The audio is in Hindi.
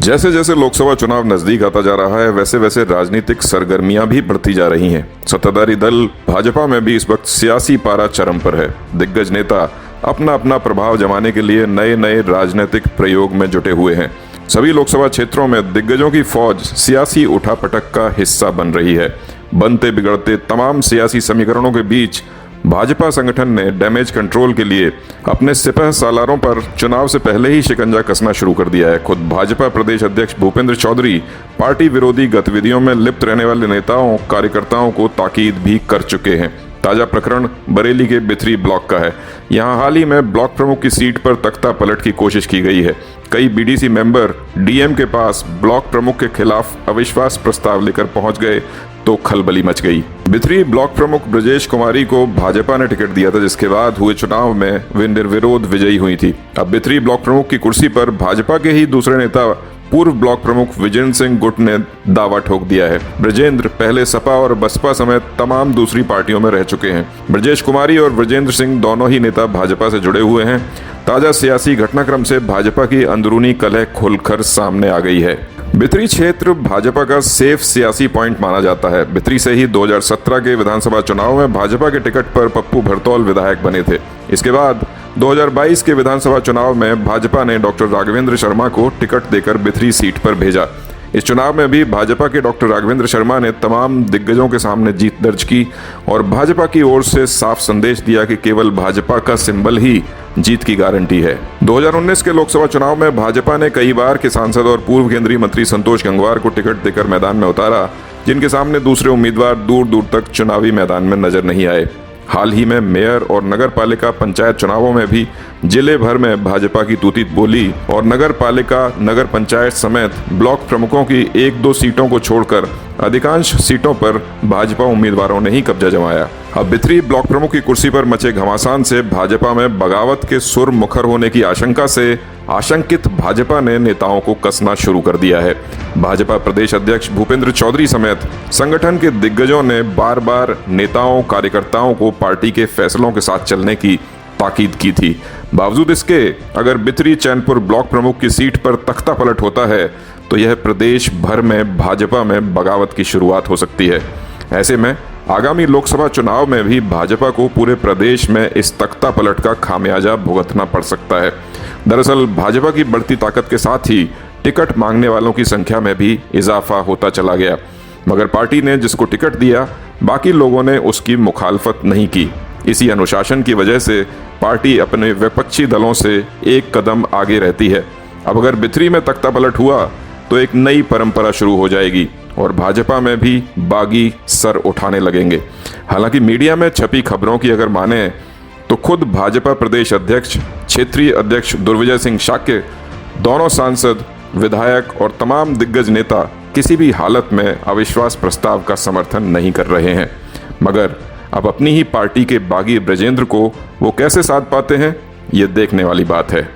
जैसे जैसे लोकसभा चुनाव नजदीक आता जा रहा है, वैसे वैसे राजनीतिक सरगर्मियां भी बढ़ती जा रही हैं। सत्ताधारी दल भाजपा में भी इस वक्त सियासी पारा चरम पर है। दिग्गज नेता अपना अपना प्रभाव जमाने के लिए नए नए राजनीतिक प्रयोग में जुटे हुए हैं। सभी लोकसभा क्षेत्रों में दिग्गजों की फौज सियासी उठापटक का हिस्सा बन रही है। बनते बिगड़ते तमाम सियासी समीकरणों के बीच भाजपा संगठन ने डैमेज कंट्रोल के लिए अपने सिपह सालारों पर चुनाव से पहले ही शिकंजा कसना शुरू कर दिया है। खुद भाजपा प्रदेश अध्यक्ष भूपेंद्र चौधरी पार्टी विरोधी गतिविधियों में लिप्त रहने वाले नेताओं कार्यकर्ताओं को ताकीद भी कर चुके हैं। ताजा प्रकरण बरेली के बिथरी ब्लॉक का है। यहां हाल ही में ब्लॉक प्रमुख की सीट पर तख्ता पलट की कोशिश की गई है। कई बीडीसी मेंबर डीएम के पास ब्लॉक प्रमुख के खिलाफ अविश्वास प्रस्ताव लेकर पहुंच गए तो खलबली मच गई। बिथरी ब्लॉक प्रमुख ब्रजेश कुमारी को भाजपा ने टिकट दिया था, जिसके बाद हुए चुनाव में वे निर्विरोध विजयी हुई थी। अब बिथरी ब्लॉक प्रमुख की कुर्सी पर भाजपा के ही दूसरे नेता पूर्व ब्लॉक प्रमुख विजेंद्र सिंह गुट ने दावा ठोक दिया है। ब्रजेंद्र पहले सपा और बसपा समेत तमाम दूसरी पार्टियों में रह चुके हैं। ब्रजेश कुमारी और विजेंद्र सिंह दोनों ही नेता भाजपा से जुड़े हुए हैं। ताजा सियासी घटनाक्रम से भाजपा की अंदरूनी कलह खुलकर सामने आ गई है। बिथरी क्षेत्र भाजपा का सेफ सियासी पॉइंट माना जाता है। बिथरी से ही 2017 के विधानसभा चुनाव में भाजपा के टिकट पर पप्पू भरतौल विधायक बने थे। इसके बाद 2022 के विधानसभा चुनाव में भाजपा ने डॉक्टर राघवेंद्र शर्मा को टिकट देकर बिथरी सीट पर भेजा। इस चुनाव में भी भाजपा के डॉक्टर राघवेंद्र शर्मा ने तमाम दिग्गजों के सामने जीत दर्ज की और भाजपा की ओर से साफ संदेश दिया कि केवल भाजपा का सिंबल ही जीत की गारंटी है। 2019 के लोकसभा चुनाव में भाजपा ने कई बार के सांसद और पूर्व केंद्रीय मंत्री संतोष गंगवार को टिकट देकर मैदान में उतारा, जिनके सामने दूसरे उम्मीदवार दूर दूर तक चुनावी मैदान में नजर नहीं आए। हाल ही में मेयर और नगर पालिका पंचायत चुनावों में भी जिले भर में भाजपा की तूतीत बोली और नगर पालिका नगर पंचायत समेत ब्लॉक प्रमुखों की 1-2 सीटों को छोड़कर अधिकांश सीटों पर भाजपा उम्मीदवारों ने ही कब्जा जमाया। अब बिथरी ब्लॉक प्रमुख की कुर्सी पर मचे घमासान से भाजपा में बगावत के सुर मुखर होने की आशंका से आशंकित भाजपा ने नेताओं को कसना शुरू कर दिया है। भाजपा प्रदेश अध्यक्ष भूपेंद्र चौधरी समेत संगठन के दिग्गजों ने बार बार नेताओं कार्यकर्ताओं को पार्टी के फैसलों के साथ चलने की ताकीद की थी। बावजूद इसके अगर बिथरी चैनपुर ब्लॉक प्रमुख की सीट पर तख्ता पलट होता है तो यह प्रदेश भर में भाजपा में बगावत की शुरुआत हो सकती है। ऐसे में आगामी लोकसभा चुनाव में भी भाजपा को पूरे प्रदेश में इस तख्ता पलट का खामियाजा भुगतना पड़ सकता है। दरअसल भाजपा की बढ़ती ताकत के साथ ही टिकट मांगने वालों की संख्या में भी इजाफा होता चला गया, मगर पार्टी ने जिसको टिकट दिया बाकी लोगों ने उसकी मुखालफत नहीं की। इसी अनुशासन की वजह से पार्टी अपने विपक्षी दलों से एक कदम आगे रहती है। अब अगर बिथरी में तख्ता पलट हुआ तो एक नई परंपरा शुरू हो जाएगी और भाजपा में भी बागी सर उठाने लगेंगे। हालांकि मीडिया में छपी खबरों की अगर माने तो खुद भाजपा प्रदेश अध्यक्ष क्षेत्रीय अध्यक्ष दुर्विजय सिंह शाक्य, दोनों सांसद विधायक और तमाम दिग्गज नेता किसी भी हालत में अविश्वास प्रस्ताव का समर्थन नहीं कर रहे हैं। मगर अब अपनी ही पार्टी के बागी ब्रजेंद्र को वो कैसे साध पाते हैं, ये देखने वाली बात है।